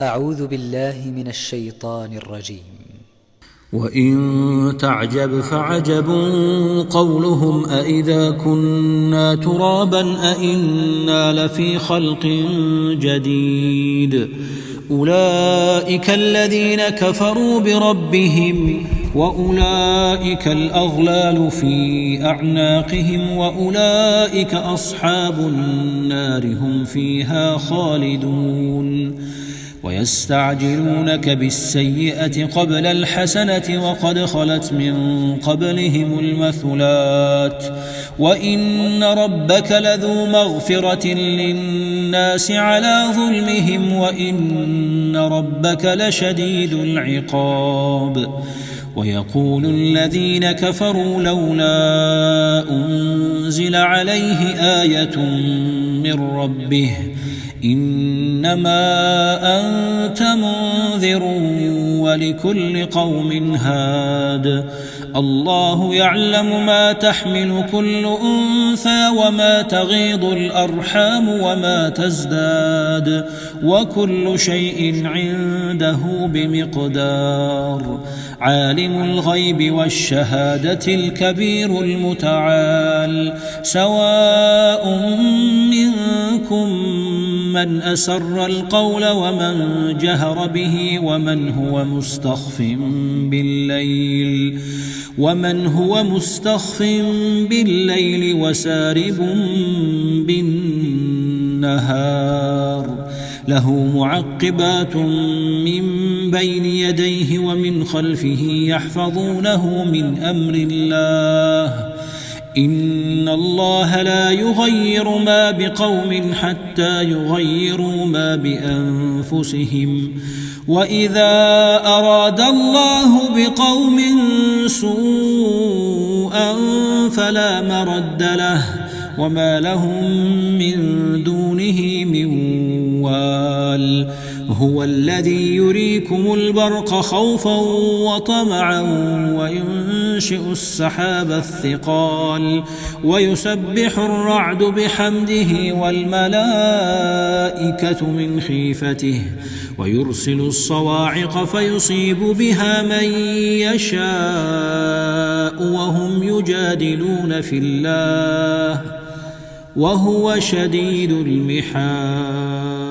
أعوذ بالله من الشيطان الرجيم. وإن تعجب فعجب قولهم أإذا كنا ترابا أإنا لفي خلق جديد أولئك الذين كفروا بربهم وأولئك الأغلال في أعناقهم وأولئك أصحاب النار هم فيها خالدون ويستعجلونك بالسيئة قبل الحسنة وقد خلت من قبلهم المثلات وإن ربك لذو مغفرة للناس على ظلمهم وإن ربك لشديد العقاب ويقول الذين كفروا لولا أنزل عليه آية من ربه إنما أنت منذر ولكل قوم هاد الله يعلم ما تحمل كل أنثى وما تغيض الأرحام وما تزداد وكل شيء عنده بمقدار عالم الغيب والشهادة الكبير المتعال سواء منكم من أسر القول ومن جهر به ومن هو مستخف بالليل وسارب بالنهار له معقبات من بين يديه ومن خلفه يحفظونه من أمر الله إن الله لا يغير ما بقوم حتى يغيروا ما بأنفسهم وإذا أراد الله بقوم سوءا فلا مرد له وما لهم من دونه من وال هو الذي يريكم البرق خوفا وطمعا وينشئ السحاب الثقال ويسبح الرعد بحمده والملائكة من خيفته ويرسل الصواعق فيصيب بها من يشاء وهم يجادلون في الله وهو شديد المحال.